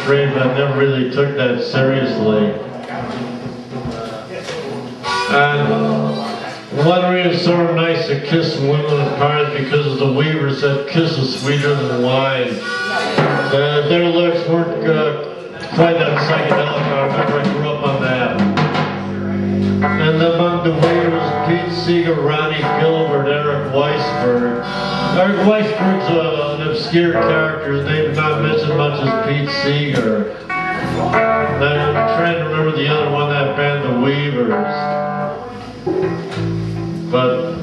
afraid, but I never really took that seriously. And one reason it's sort of nice to kiss women at parties because the Weaver said kiss is sweeter than wine. Their lyrics weren't quite that psychedelic. I remember I grew up on that. And among the Weavers, Pete Seeger, Ronnie Gilbert, Eric Weisberg. Eric Weisberg's an obscure character. His name is not mentioned much as Pete Seeger. And I'm trying to remember the other one, that band, the Weavers. But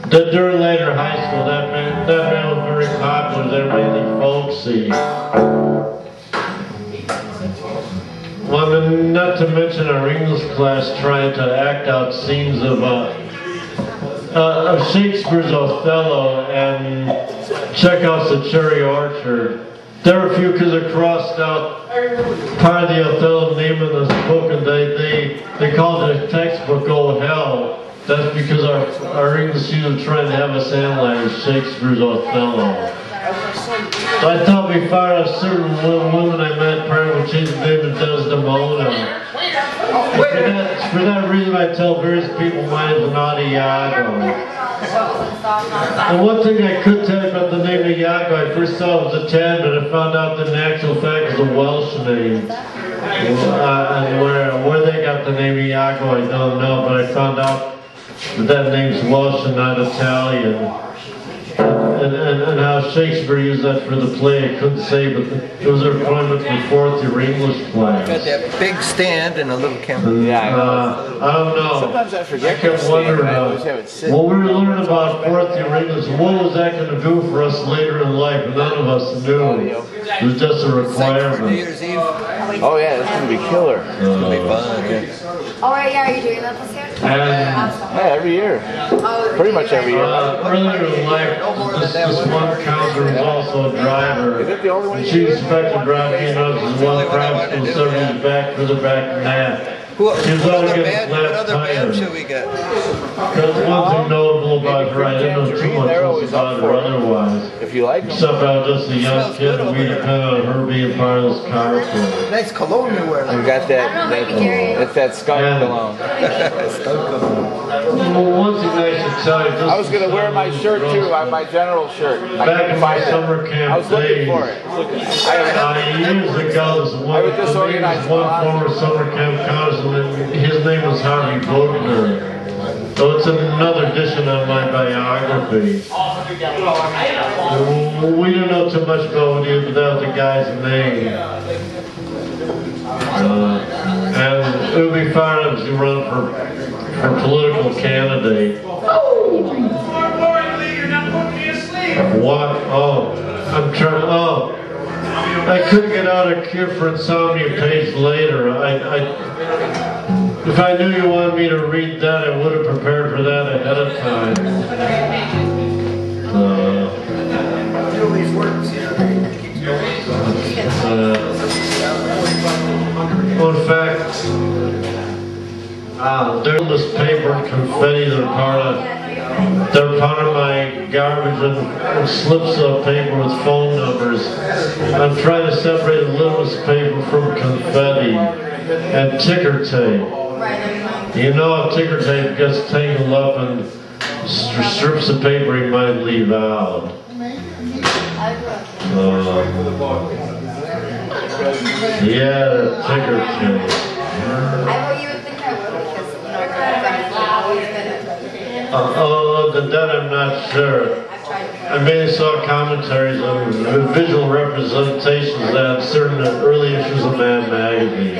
during later high school, that band was very popular. They're mainly folksy. Well, not to mention our English class trying to act out scenes of Shakespeare's Othello and Chekhov's The Cherry Orchard. There were a few kids that crossed out part of the Othello name in the book, and they called the textbook "Oh Hell." That's because our English students trying to have us analyze Shakespeare's Othello. So I thought we fired a certain woman I met prior to changing the name to Desdemona. For that reason, I tell various people mine is not Iago. And one thing I could tell you about the name of Iago, I first thought it was a tad, but I found out that in actual fact it's a Welsh name. And where they got the name Iago, I don't know, but I found out that name's Welsh and not Italian. And how Shakespeare used that for the play, I couldn't say, but it was a requirement for fourth year English class. Got that big stand and a little camera. Yeah, I don't know. Sometimes I forget. I kept wondering, when we were learning about fourth year English, what was that going to do for us later in life? And none of us knew. It was just a requirement. New Year's Eve. Oh yeah, it's going to be killer. It's going to be fun, yeah. Oh, right, yeah, are you doing that this year? Yeah, every year. Oh, Pretty much every year. Earlier in life, this one counselor was also a driver. Is it the only one? She expected to drive me up to one private school service back further back than that. What She was always other getting band flat tires. should we get? Because one thing notable about her, I didn't know too much else about her otherwise. If you like them. Except I was just a young kid and we depended on her being part of this carpool. Nice cologne you wear. We've got it's that skunk cologne. Well, one thing I should tell you, I was going to wear my shirt too, my general shirt. back in my summer camp I was looking days, for it. years ago, this one, former summer camp counselor, his name was Harvey Bodner. So it's another edition of my biography. We didn't know too much about it, but that was the guy's name. And it would be fine if he run for political candidate. What? Oh, I'm trying. Oh, I couldn't get out a cure for insomnia page later. If I knew you wanted me to read that, I would have prepared for that ahead of time. Well, in fact, there's this paper and confetti. They're part of my garbage and slips of paper with phone numbers. I'm trying to separate litmus paper from confetti and ticker tape. You know, if ticker tape gets tangled up and strips of paper you might leave out. Yeah, ticker tape. You would think I would because, That I'm not sure. I mainly saw commentaries on visual representations that had certain early issues of Mad Magazine.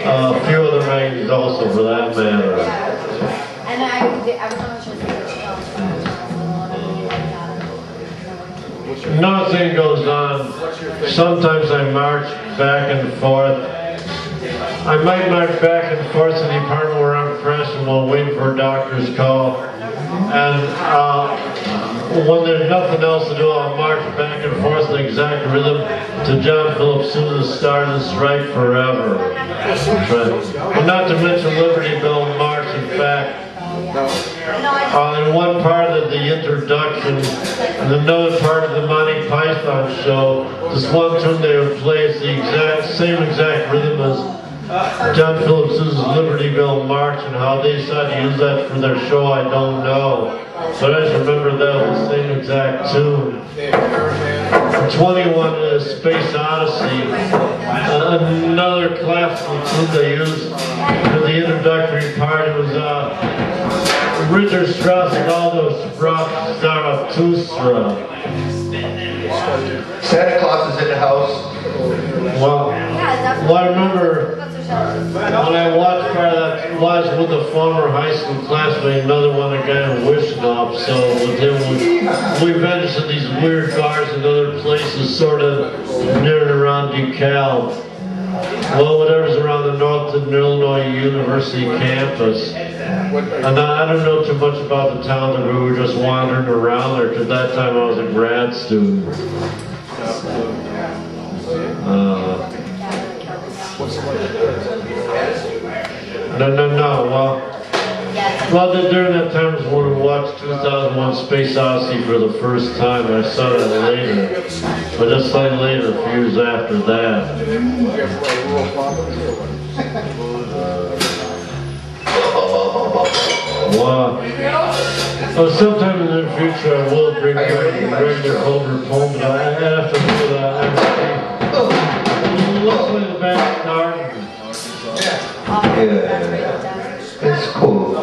A few other magazines also, for that matter. And I was on Another thing goes on. Sometimes I march back and forth. I might march back and forth to the apartment where I'm fresh and while waiting for a doctor's call. And when there's nothing else to do, I'll march back and forth in the exact rhythm to John Philip Sousa's Stars and Strike Forever. And not to mention Liberty Bell March. In fact, in one part of the introduction, and another part of the Monty Python show, this one tune they would play is the same exact rhythm as John Phillips' Libertyville March, and how they decided to use that for their show, I don't know. But I just remember that was the same exact tune. 21 Space Odyssey, another classical tune they used for the introductory part. It was Richard Strauss and all those Zarathustra. Santa Claus is in the house. Well, I remember when I watched part of that, was with a former high school classmate, another one, a guy in Wishnop, so with him we ventured these weird bars and other places sort of near and around DeKalb. Well, whatever's around the Northern Illinois University campus. And I don't know too much about the town, but we were just wandering around there, because at that time I was a grad student. No. Well, during that time was when we watched 2001 Space Odyssey for the first time. I saw that later, but just slightly later, a few years after that. Wow. Well, sometime in the future I will bring back the regular Holder poem, but I have to do that. It looks like the band's starting. Yeah. It's cool.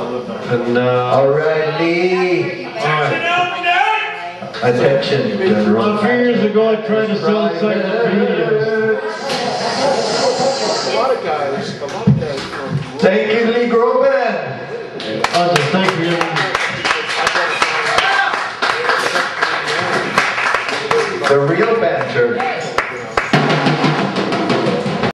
And, Alright, Lee. Attention, General. A few years ago I tried to sell encyclopedias. A lot of guys. Thank you, Lee Groban. I'll just thank you. The real banter.